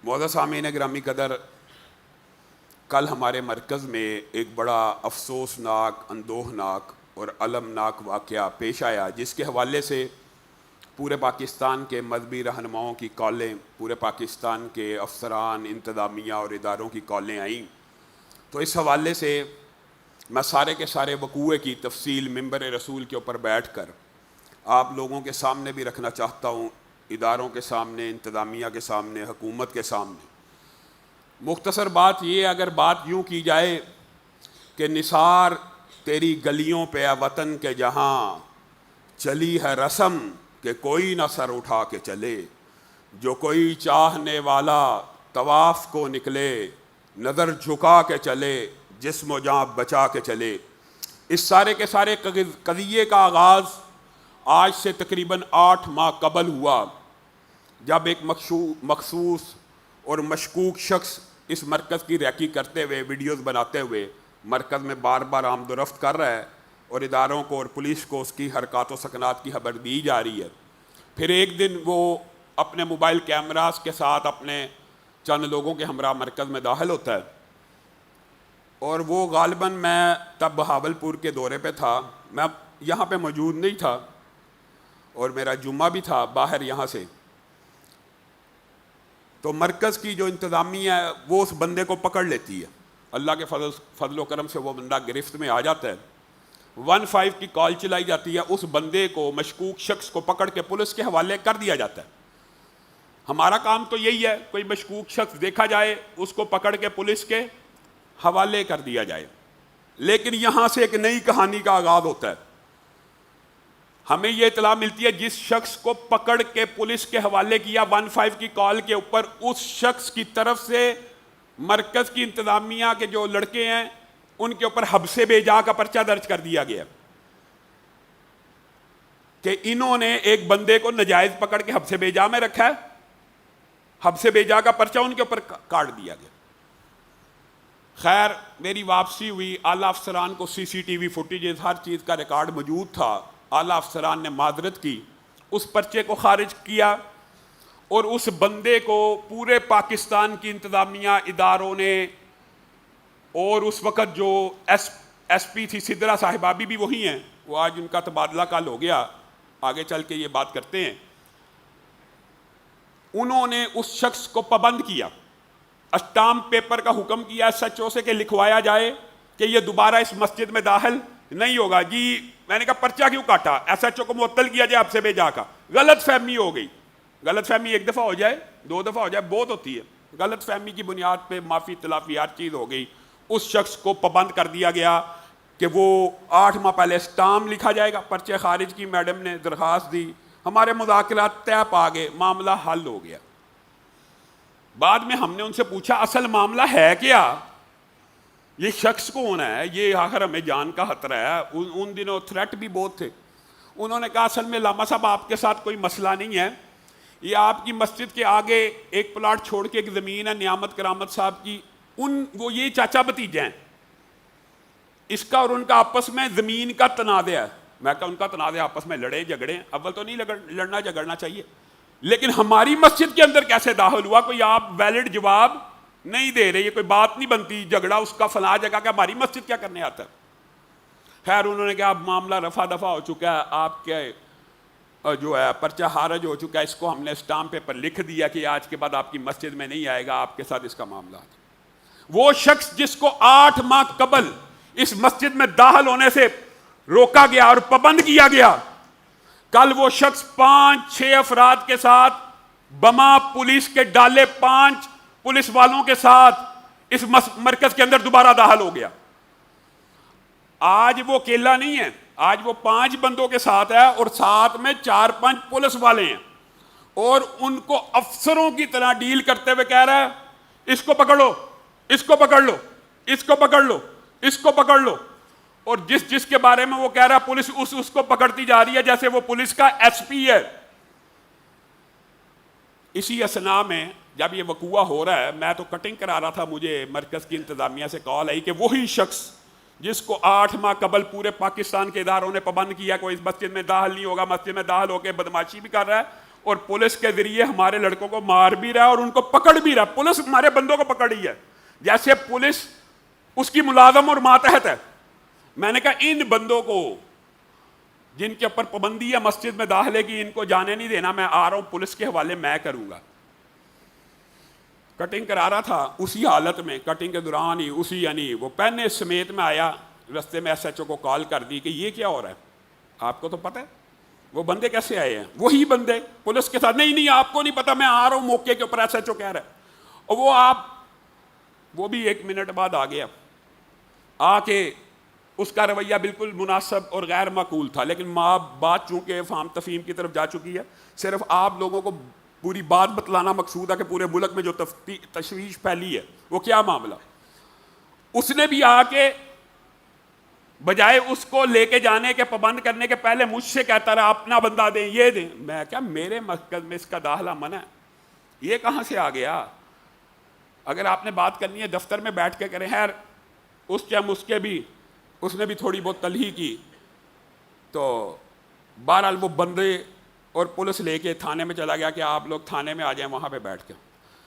मौज़ूद सामीन गिरामी कदर, कल हमारे मरकज़ में एक बड़ा अफसोसनाक, अंदोहनाक और अलमनाक वाक़या पेश आया, जिसके हवाले से पूरे पाकिस्तान के मजहबी रहनुमाओं की कॉलें, पूरे पाकिस्तान के अफसरान, इंतज़ामिया और इदारों की कॉलें आईं। तो इस हवाले से मैं सारे के सारे वक़ूए की तफसील मिंबर रसूल के ऊपर बैठ कर आप लोगों के सामने भी रखना चाहता हूँ, इदारों के सामने, इंतज़ामिया के सामने, हुकूमत के सामने। मुख्तसर बात ये, अगर बात यूँ की जाए कि निसार तेरी गलियों पे वतन के जहाँ चली है रस्म कि कोई न सर उठा के चले, जो कोई चाहने वाला तवाफ़ को निकले, नज़र झुका के चले, जिस्म जान बचा के चले। इस सारे के सारे कज़िये का आगाज़ आज से तकरीबन 8 माह कबल हुआ, जब एक मखसूस और मशकूक शख्स इस मरकज़ की रैकी करते हुए, वीडियोज़ बनाते हुए मरकज़ में बार बार आमदोरफ्त कर रहा है और इदारों को और पुलिस को उसकी हरकत व सकनात की खबर दी जा रही है। फिर एक दिन वो अपने मोबाइल कैमरास के साथ अपने चंद लोगों के हमरा मरकज़ में दाखिल होता है, और वो गालिबन, मैं तब बहावलपुर के दौरे पे था, मैं यहाँ पे मौजूद नहीं था और मेरा जुम्मा भी था बाहर यहाँ से। तो मरकज़ की जो इंतज़ामिया है वो उस बंदे को पकड़ लेती है। अल्लाह के फजल करम से वो बंदा गिरफ्त में आ जाता है। 15 की कॉल चलाई जाती है, उस बंदे को, मशकूक शख्स को पकड़ के पुलिस के हवाले कर दिया जाता है। हमारा काम तो यही है, कोई मशकूक शख्स देखा जाए उसको पकड़ के पुलिस के हवाले कर दिया जाए। लेकिन यहाँ से एक नई कहानी का आगाज़ होता है। हमें यह इतला मिलती है, जिस शख्स को पकड़ के पुलिस के हवाले किया 15 की कॉल के ऊपर, उस शख्स की तरफ से मरकज़ की इंतज़ामिया के जो लड़के हैं उनके ऊपर हब्से बेजा का पर्चा दर्ज कर दिया गया कि इन्होंने एक बंदे को नाजायज़ पकड़ के हब्से बेजा में रखा है। हब्से बेजा का पर्चा उनके ऊपर काट दिया गया। खैर, मेरी वापसी हुई, आला अफसरान को CCTV फुटेजेस, हर चीज़ का रिकॉर्ड मौजूद था। आला अफसरान ने माजरत की, उस पर्चे को खारिज किया और उस बंदे को पूरे पाकिस्तान की इंतज़ामिया इदारों ने, और उस वक़्त जो SP थी सिद्रा साहिबा भी वही हैं, वो आज उनका तबादला कल हो गया, आगे चल के ये बात करते हैं। उन्होंने उस शख्स को पाबंद किया, स्टाम्प पेपर का हुक्म किया SHO से कि लिखवाया जाए कि ये दोबारा इस मस्जिद में दाखिल नहीं होगा। जी, मैंने कहा पर्चा क्यों काटा? SHO को मुअत्तल किया जाए आपसे बेजा का। गलत फहमी हो गई। गलत फहमी एक दफ़ा हो जाए, 2 दफ़ा हो जाए, बहुत होती है। गलत फहमी की बुनियाद पे माफ़ी तलाफ़ी हर चीज़ हो गई। उस शख्स को पाबंद कर दिया गया कि वो 8 माह पहले स्टाम्प लिखा जाएगा। पर्चे खारिज की, मैडम ने दरख्वास्त दी, हमारे मुज़ाकरात तय पा गए, मामला हल हो गया। बाद में हमने उनसे पूछा असल मामला है क्या, ये शख्स कौन है, ये आखिर हमें जान का खतरा है। उन दिनों थ्रेट भी बहुत थे। उन्होंने कहा असल में लामा साहब आपके साथ कोई मसला नहीं है, ये आपकी मस्जिद के आगे एक प्लाट छोड़ के एक ज़मीन है नियामत करामत साहब की, वो ये चाचा भतीजे हैं, इसका और उनका आपस में ज़मीन का तनाज़ा है। मैं कहा उनका तनाज़ा, आपस में लड़े झगड़े, अव्वल तो नहीं लड़ना झगड़ना चाहिए, लेकिन हमारी मस्जिद के अंदर कैसे दाखिल हुआ, कोई आप वैलिड जवाब नहीं दे रहे, ये कोई बात नहीं बनती। झगड़ा उसका फला जगह का, हमारी मस्जिद क्या करने आता है। खैर, उन्होंने कहा अब मामला रफा दफा हो चुका है, आपके जो है पर्चा खारिज हो चुका है, इसको हमने स्टाम्प पेपर लिख दिया कि आज के बाद आपकी मस्जिद में नहीं आएगा, आपके साथ इसका मामला है। वो शख्स जिसको 8 माह कबल इस मस्जिद में दाखिल होने से रोका गया और पाबंद किया गया, कल वो शख्स 5-6 अफराद के साथ बमा पुलिस के डाले 5 पुलिस वालों के साथ इस मरकज के अंदर दोबारा दाखिल हो गया। आज वो अकेला नहीं है, आज वो 5 बंदों के साथ है और साथ में 4-5 पुलिस वाले हैं, और उनको अफसरों की तरह डील करते हुए कह रहा है इसको पकड़ो, इसको पकड़ लो, इसको पकड़ लो, इसको पकड़ लो। और जिसके बारे में वो कह रहा है पुलिस उसको पकड़ती जा रही है जैसे वो पुलिस का SP है। इसी असना में जब ये वकूआ हो रहा है, मैं तो कटिंग करा रहा था, मुझे मरकज़ की इंतज़ामिया से कॉल आई कि वही शख्स जिसको 8 माह कबल पूरे पाकिस्तान के इदारों ने पाबंद किया, कोई इस मस्जिद में दाखिल नहीं होगा, मस्जिद में दाखिल होकर बदमाशी भी कर रहा है, और पुलिस के जरिए हमारे लड़कों को मार भी रहा है और उनको पकड़ भी रहा है। पुलिस हमारे बंदों को पकड़ी है जैसे पुलिस उसकी मुलाजम और मातहत है। मैंने कहा इन बंदों को जिनके ऊपर पाबंदी है मस्जिद में दाखिले की, इनको जाने नहीं देना। मैं आ रहा हूं, पुलिस के हवाले मैं करूंगा। कटिंग करा रहा था, उसी हालत में कटिंग के दौरान ही उसी यानी वो पहने समेत में आया, रास्ते में SHO को कॉल कर दी कि ये क्या हो रहा है, आपको तो पता है। वो बंदे कैसे आए हैं, वही बंदे पुलिस के साथ। नहीं नहीं आपको नहीं पता, मैं आ रहा हूं मौके के ऊपर, SHO कह रहा है। और वो भी 1 मिनट बाद आ गया, आके उसका रवैया बिल्कुल मुनासिब और गैर माकूल था। लेकिन बात चूंकि फाम तफहीम की तरफ जा चुकी है, सिर्फ आप लोगों को पूरी बात बतलाना मकसूद है कि पूरे मुल्क में जो तशवीश फैली है वो क्या मामला। उसने भी आके बजाय उसको लेके जाने के पाबंद करने के पहले मुझसे कहता रहा अपना बंदा दें, ये दें। मैं क्या, मेरे मस्जिद में इसका दाखिला मना है, ये कहाँ से आ गया। अगर आपने बात करनी है दफ्तर में बैठ के करें। खैर उस टाइम उसने भी थोड़ी बहुत तलही की, तो बहरहाल वो बंदे और पुलिस लेके थाने में चला गया कि आप लोग थाने में आ जाएं वहाँ पे बैठ के।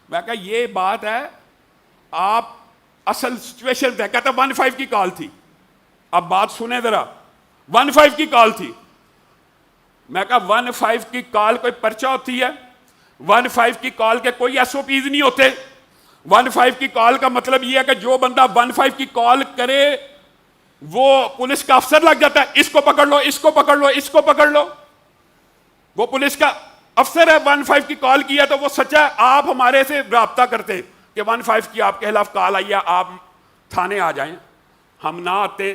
मैं कहा ये बात है, आप असल सिचुएशन है। कहता 15 की कॉल थी। अब बात सुने जरा, 15 की कॉल थी। मैं कहा 15 की कॉल कोई पर्चा होती है? 15 की कॉल के कोई SOPs नहीं होते। 15 की कॉल का मतलब यह है कि जो बंदा 15 की कॉल करे वो पुलिस का अफसर लग जाता है, इसको पकड़ लो, इसको पकड़ लो, इसको पकड़ लो। वो पुलिस का अफसर है, 15 की कॉल किया तो वो सच्चा है। आप हमारे से राब्ता करते कि 15 की आपके खिलाफ कॉल आई है, आप थाने आ जाएं। हम ना आते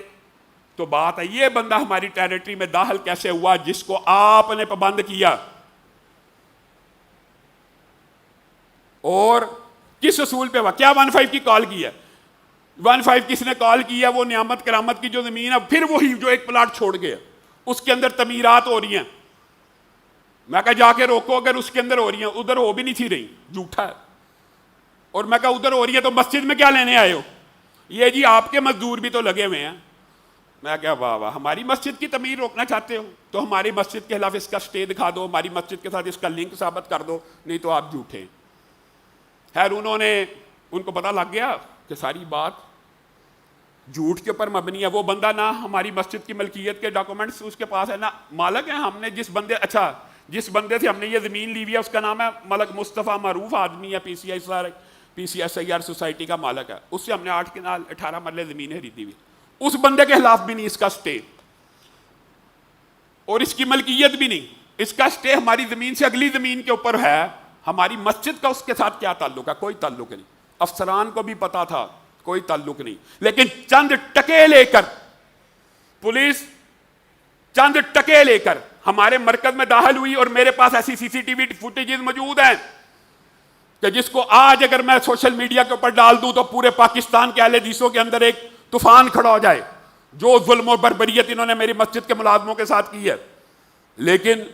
तो बात है। ये बंदा हमारी टेरिटरी में दाखिल कैसे हुआ जिसको आपने पाबंद किया, और किस उसूल पे हुआ? क्या 15 की कॉल की है? 15 किसने कॉल की है? वो नियामत करामत की जो जमीन है, फिर वही जो एक प्लाट छोड़ गया, उसके अंदर तमीरात हो रही हैं। मैं कहा जाके रोको, अगर उसके अंदर हो रही हैं, उधर हो भी नहीं थी रही, झूठा है। और मैं कहा उधर हो रही है तो मस्जिद में क्या लेने आए हो? ये जी आपके मजदूर भी तो लगे हुए हैं। मैं क्या, वाह वाह, हमारी मस्जिद की तमीर रोकना चाहते हो तो हमारी मस्जिद के खिलाफ इसका स्टे दिखा दो, हमारी मस्जिद के साथ इसका लिंक साबित कर दो, नहीं तो आप झूठे हैं। खैर उनको पता लग गया कि सारी बात झूठ के ऊपर मबनी है। वो बंदा ना हमारी मस्जिद की मलकियत के डॉक्यूमेंट्स उसके पास है, ना मालक है। हमने जिस बंदे से हमने ये ज़मीन ली हुई है उसका नाम है मलक मुस्तफ़ा, मरूफ आदमी है, PCSIR सोसाइटी का मालक है। उससे हमने 8 कनाल 18 मरले ज़मीनें खरीदी हुई। उस बंदे के खिलाफ भी नहीं इसका स्टे, और इसकी मलकियत भी नहीं। इसका स्टे हमारी ज़मीन से अगली ज़मीन के ऊपर है। हमारी मस्जिद का उसके साथ क्या ताल्लुक है? कोई ताल्लुक नहीं। अफसरान को भी पता था, कोई ताल्लुक नहीं। लेकिन चंद टके लेकर पुलिस हमारे मरकज में दाखिल हुई, और मेरे पास ऐसी CCTV फुटेजेस मौजूद हैं कि जिसको आज अगर मैं सोशल मीडिया के ऊपर डाल दूं तो पूरे पाकिस्तान के अहले हदीसों के अंदर एक तूफान खड़ा हो जाए, जो जुल्म और बर्बरियत इन्होंने मेरी मस्जिद के मुलाजमों के साथ की है। लेकिन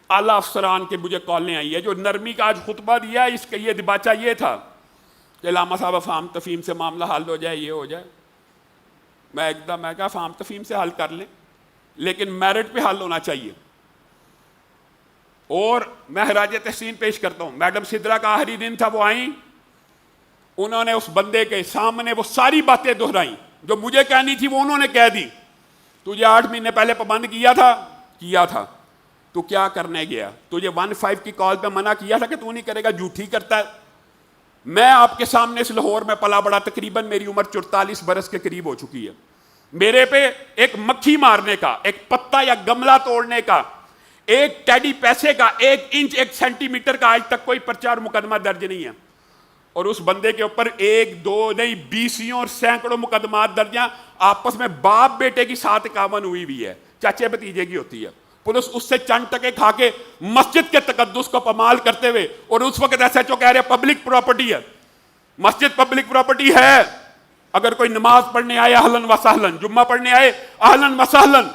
आला अफसरान के मुझे कॉलें आई है। जो नरमी का आज खुतबा दिया, इसका ये दिबाचा ये था कि लामा साहब फाम तफहीम से मामला हल हो जाए, ये हो जाए। मैं कहा फाम तफहीम से हल कर लें, लेकिन मेरिट पे हल होना चाहिए। और मैं खराज तहसीन पेश करता हूँ। मैडम सिद्रा का आखिरी दिन था, वो आई, उन्होंने उस बंदे के सामने वो सारी बातें दोहराई जो मुझे कहनी थी, वो उन्होंने कह दी। तुझे 8 महीने पहले पाबंद किया था, तू क्या करने गया? तुझे 15 की कॉल पे मना किया था कि तू नहीं करेगा, झूठी करता है। मैं आपके सामने इस लाहौर में पला बड़ा, तकरीबन मेरी उम्र 44 बरस के करीब हो चुकी है। मेरे पे एक मक्खी मारने का, एक पत्ता या गमला तोड़ने का, एक टेडी पैसे का, 1 इंच 1 सेंटीमीटर का आज तक कोई पर्चा और मुकदमा दर्ज नहीं है। और उस बंदे के ऊपर 1 2 नहीं 20 और सैकड़ों मुकदमात दर्ज हैं। आपस में बाप बेटे की 7 कावन हुई हुई है, चाचे भतीजे की होती है। पुलिस उससे चंद टके खा के मस्जिद के तकद्दुस को पमाल करते हुए, और उस वक्त SHO कह रहे पब्लिक प्रॉपर्टी है, मस्जिद पब्लिक प्रॉपर्टी है। अगर कोई नमाज पढ़ने आए अहलन व सहलन, जुम्मा पढ़ने आए अहलन व सहलन,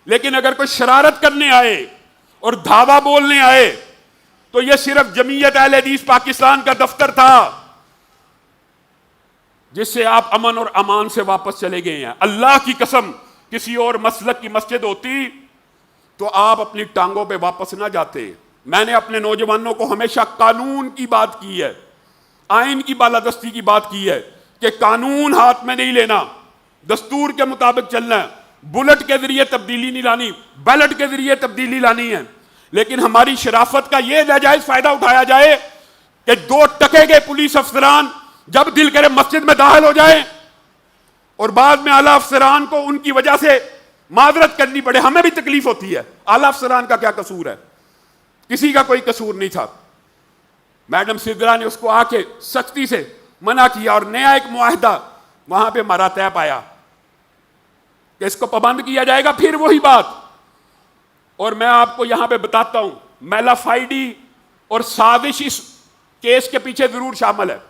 लेकिन अगर कोई शरारत करने आए और धावा बोलने आए तो यह सिर्फ जमीयत अहले हदीस पाकिस्तान का दफ्तर था, जिससे आप अमन और अमान से वापस चले गए हैं। अल्लाह की कसम, किसी और मसलक की मस्जिद होती तो आप अपनी टांगों पे वापस ना जाते। मैंने अपने नौजवानों को हमेशा कानून की बात की है, आइन की बालादस्ती की बात की है कि कानून हाथ में नहीं लेना, दस्तूर के मुताबिक चलना है। बुलेट के जरिए तब्दीली नहीं लानी, बैलेट के जरिए तब्दीली लानी है। लेकिन हमारी शराफत का यह नाजायज फायदा उठाया जाए कि 2 टके के पुलिस अफसरान जब दिल करे मस्जिद में दाखिल हो जाए और बाद में आला अफसरान को उनकी वजह से माजरत करनी पड़े। हमें भी तकलीफ होती है, आला अफसरान का क्या कसूर है? किसी का कोई कसूर नहीं था। मैडम सिद्रा ने उसको आके सख्ती से मना किया और नया एक मुआहदा वहां पे हमारा तय पाया कि इसको पाबंद किया जाएगा। फिर वही बात, और मैं आपको यहां पे बताता हूं, मेलाफाइडी और साजिश इस केस के पीछे जरूर शामिल है।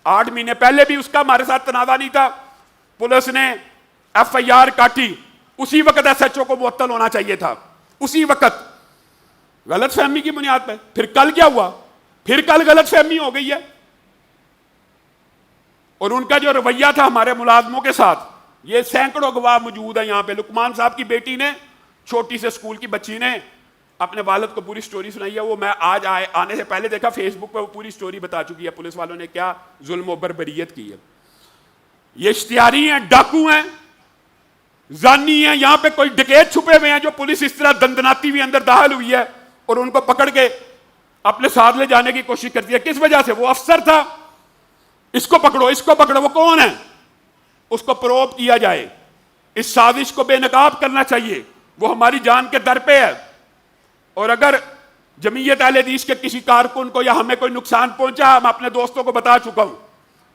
8 महीने पहले भी उसका हमारे साथ तनाजा नहीं था, पुलिस ने FIR काटी, उसी वक्त SHO को मुअत्तल होना चाहिए था, उसी वक्त, गलत फहमी की बुनियाद पर। फिर कल क्या हुआ? फिर कल गलत फहमी हो गई है। और उनका जो रवैया था हमारे मुलाजमों के साथ, ये सैकड़ों गवाह मौजूद है यहां पे। लुकमान साहब की बेटी ने, छोटी से स्कूल की बच्ची ने अपने वालिद को पूरी स्टोरी सुनाई है। वो मैं आज आने से पहले देखा फेसबुक पे, वो पूरी स्टोरी बता चुकी है पुलिस वालों ने क्या जुल्म और बर्बरियत की है। ये इश्तियारी हैं, डाकू हैं, जानी हैं, यहां पे कोई डकैत छुपे हुए हैं जो पुलिस इस तरह दंदनाती हुई अंदर दाखिल हुई है और उनको पकड़ के अपने साथ ले जाने की कोशिश करती है। किस वजह से? वो अफसर था, इसको पकड़ो, इसको पकड़ो। वो कौन है? उसको प्रोब किया जाए, इस साजिश को बेनकाब करना चाहिए। वो हमारी जान के दर पे है। और अगर जमीयत अहले हदीस के किसी कारकुन को या हमें कोई नुकसान पहुंचा, हम अपने दोस्तों को बता चुका हूं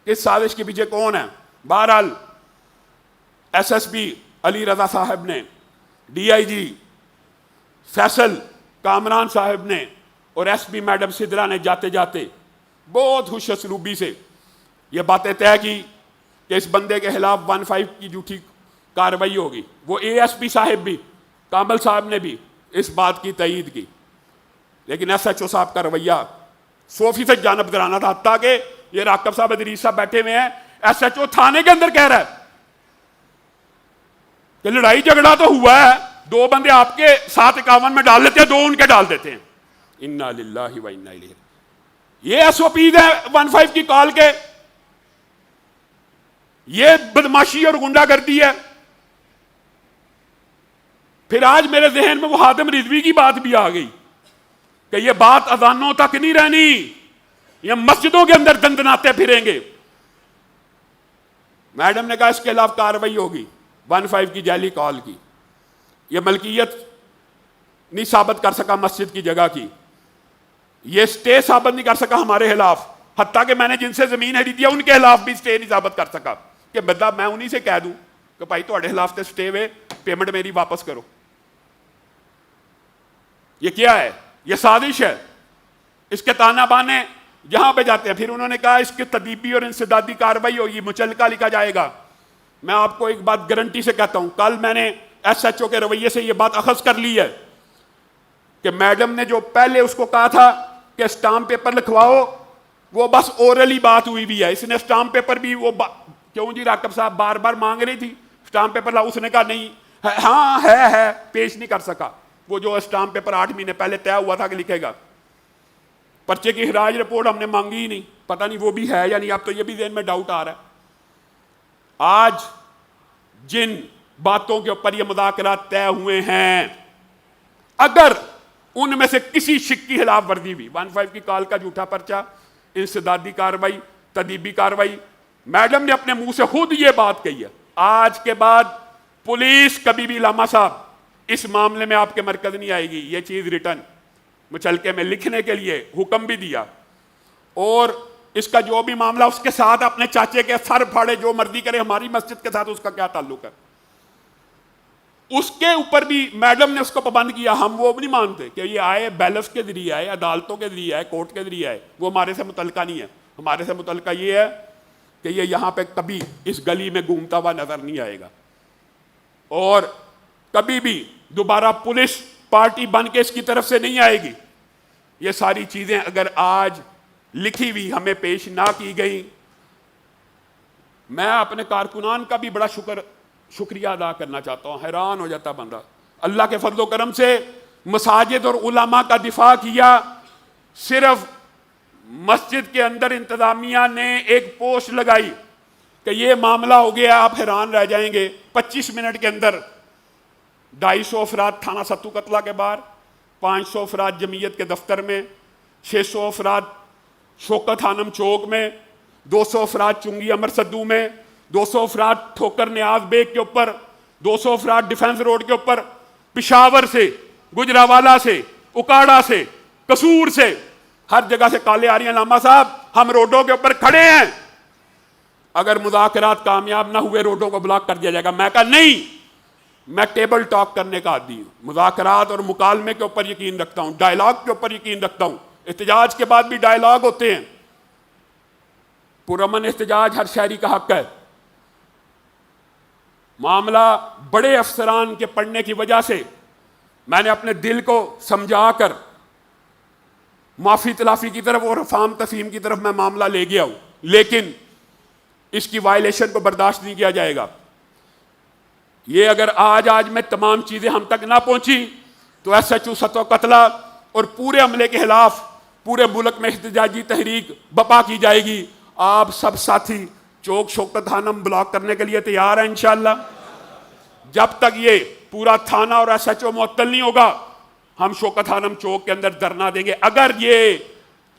कि इस साजिश के पीछे कौन है। बहरहाल SSP अली रजा साहब ने, DIG फैसल कामरान साहब ने और SP मैडम सिद्रा ने जाते जाते बहुत खुश असलूबी से ये बातें तय की कि इस बंदे के खिलाफ 15 की झूठी कार्रवाई होगी। वो ASP साहब भी, कामल साहब ने भी इस बात की तईद की। लेकिन SHO साहब का रवैया 100% जानबदाराना था। हत्ता कि ये राकब साहब, अदरीस साहब बैठे हुए हैं, SHO थाने के अंदर कह रहा है कि लड़ाई झगड़ा तो हुआ है, 2 बंदे आपके 751 में डाल देते हैं, 2 उनके डाल देते हैं। इन्ना लिल्लाहि व इन्ना इलैहि। ये SOPs है 15 की कॉल के, ये बदमाशी और गुंडागर्दी है। फिर आज मेरे जहन में वो हातिम रिजवी की बात भी आ गई कि ये बात अजानों तक नहीं रहनी, ये मस्जिदों के अंदर दंदनाते फिरेंगे। मैडम ने कहा इसके खिलाफ कार्रवाई होगी, 15 की जाली कॉल की। ये मलकियत नहीं साबित कर सका मस्जिद की जगह की, ये स्टे साबित नहीं कर सका हमारे खिलाफ। हत्ता कि मैंने जिनसे जमीन खरीदी है उनके खिलाफ भी स्टे नहीं साबित कर सका कि बदा मैं उन्हीं से कह दूं कि भाई तुम्हारे खिलाफ तो स्टे वे, पेमेंट मेरी वापस करो। ये क्या है? ये साजिश है। इसके ताना बाने जहां पे जाते हैं। फिर उन्होंने कहा इसकी तदीबी और इंसदादी कार्रवाई होगी, मुचलका लिखा जाएगा। मैं आपको एक बात गारंटी से कहता हूं, कल मैंने SHO के रवैये से यह बात अखज़ कर ली है कि मैडम ने जो पहले उसको कहा था कि स्टाम्प पेपर लिखवाओ, वो बस ओरली बात हुई भी है। इसने स्टाम्प पेपर भी वो क्यों जी राकब साहब बार बार मांग रही थी स्टाम्प पेपर ला, उसने कहा नहीं है, हाँ है, पेश नहीं कर सका। वो जो स्टाम्प पेपर 8 महीने पहले तय हुआ था कि लिखेगा। पर्चे की खराज रिपोर्ट हमने मांगी ही नहीं, पता नहीं वो भी है या नहीं। अब तो ये भी ज़हन में डाउट आ रहा है। आज जिन बातों के ऊपर ये मुज़ाकरात तय हुए हैं, अगर उनमें से किसी शिक की खिलाफ वर्जी हुई, 15 की कॉल का झूठा पर्चा, इंसदादी कार्रवाई, तदीबी कार्रवाई, मैडम ने अपने मुंह से खुद ये बात कही है। आज के बाद पुलिस कभी भी, लामा साहब, इस मामले में आपके मरकज नहीं आएगी। ये चीज रिटर्न मुचलके में लिखने के लिए हुक्म भी दिया, और इसका जो भी मामला, उसके साथ अपने चाचे के सर फाड़े, जो मर्जी करे, हमारी मस्जिद के साथ उसका क्या ताल्लुक है। उसके ऊपर भी मैडम ने उसको पाबंद किया। हम वो भी नहीं मानते कि ये आए बैलेंस के जरिए आए, अदालतों के जरिए आए, कोर्ट के जरिए आए, वो हमारे से मुतलका नहीं है। हमारे से मुतलका ये है कि ये यहां पे कभी इस गली में घूमता हुआ नजर नहीं आएगा, और कभी भी दोबारा पुलिस पार्टी बन के इसकी तरफ से नहीं आएगी। ये सारी चीजें अगर आज लिखी हुई हमें पेश ना की गई, मैं अपने कारकुनान का भी बड़ा शुक्रिया अदा करना चाहता हूं। हैरान हो जाता बंदा। अल्लाह के फजलो करम से मसाजिद और उलमा का दिफा किया। सिर्फ मस्जिद के अंदर इंतजामिया ने एक पोस्ट लगाई कि ये मामला हो गया, आप हैरान रह जाएंगे। 25 मिनट के अंदर 250 अफराद थाना सत्तू कतला के बाहर, 500 अफराद जमीयत के दफ्तर में, 600 अफराद शौकत हानम चौक में, 200 अफराद चुंगी अमर सद्दू में, 200 अफराद ठोकर न्याज बेग के ऊपर, 200 अफराद डिफेंस रोड के ऊपर, पिशावर से, गुजरावाला से, उकाड़ा से, कसूर से, हर जगह से काले आ रही हैं। लामा साहब, हम रोडों के ऊपर खड़े हैं, अगर मुज़ाकरात कामयाब ना हुए रोडों को ब्लॉक कर दिया जाएगा। मैं कहा नहीं, मैं टेबल टॉक करने का आदी हूं, मुज़ाकरात और मुकालमे के ऊपर यकीन रखता हूं, डायलॉग के ऊपर यकीन रखता हूं। एहतजाज के बाद भी डायलॉग होते हैं। पुरअमन एहतजाज हर शहरी का हक है। मामला बड़े अफसरान के पढ़ने की वजह से मैंने अपने दिल को समझाकर माफी तलाफी की तरफ और फाम तफहीम की तरफ मैं मामला ले गया हूं, लेकिन इसकी वायलेशन को बर्दाश्त नहीं किया जाएगा। ये अगर आज में तमाम चीजें हम तक ना पहुंची तो SHO सत्तू कतला और पूरे अमले के खिलाफ पूरे मुल्क में एहतजाजी तहरीक बपा की जाएगी। आप सब साथी चौक शौकत हानम ब्लॉक करने के लिए तैयार हैं इंशाअल्लाह। जब तक ये पूरा थाना और SHO मुअत्तल नहीं होगा, हम शौकत हानम चौक के अंदर धरना देंगे। अगर ये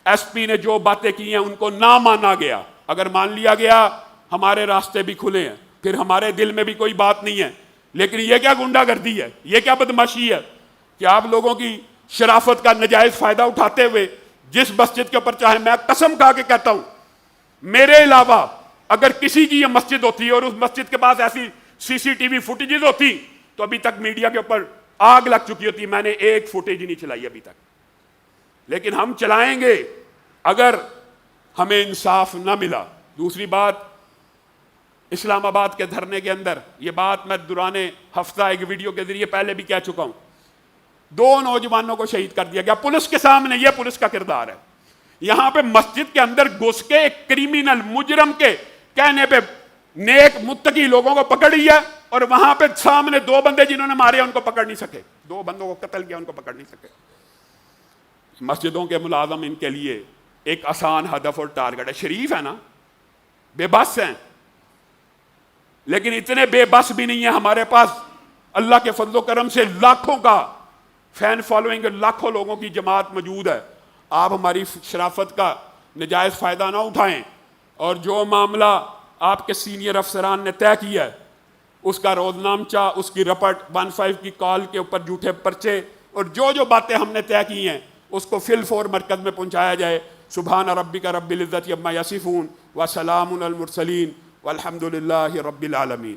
SP ने जो बातें की हैं उनको ना माना गया, अगर मान लिया गया, हमारे रास्ते भी खुले हैं, फिर हमारे दिल में भी कोई बात नहीं है। लेकिन ये क्या गुंडागर्दी है, ये क्या बदमाशी है कि आप लोगों की शराफत का नजायज फायदा उठाते हुए जिस मस्जिद के ऊपर, चाहे मैं कसम खा के कहता हूं, मेरे अलावा अगर किसी की ये मस्जिद होती और उस मस्जिद के पास ऐसी CCTV फुटेजेस होती तो अभी तक मीडिया के ऊपर आग लग चुकी होती। मैंने एक फुटेज नहीं चलाई अभी तक, लेकिन हम चलाएंगे अगर हमें इंसाफ ना मिला। दूसरी बात, इस्लामाबाद के धरने के अंदर ये बात मैं दुराने हफ्ता एक वीडियो के जरिए पहले भी कह चुका हूं, 2 नौजवानों को शहीद कर दिया गया पुलिस के सामने। यह पुलिस का किरदार है। यहां पे मस्जिद के अंदर घुस के एक क्रिमिनल मुजरम के कहने पे नेक मुत्तकी लोगों को पकड़ लिया और वहां पे सामने 2 बंदे जिन्होंने मारे उनको पकड़ नहीं सके, 2 बंदों को कत्ल किया, उनको पकड़ नहीं सके। मस्जिदों के मुलाजम इनके लिए एक आसान हदफ और टारगेट है। शरीफ है ना, बेबस हैं, लेकिन इतने बेबस भी नहीं है। हमारे पास अल्लाह के फजलो करम से लाखों का फैन फॉलोइंग, लाखों लोगों की जमात मौजूद है। आप हमारी शराफत का नजायज फायदा ना उठाएं और जो मामला आपके सीनियर अफसरान ने तय किया है उसका रोजनामचा, उसकी रपट, 15 की कॉल के ऊपर झूठे पर्चे और जो जो बातें हमने तय की हैं उसको फिल फोर मरकज में पहुंचाया जाए। सुभान रब्बिका रब्बिल इज्जति अम्मा यसिफून व सलामुन अल मुरसलीन वल्हम्दुलिल्लाहि रब्बिल आलमीन।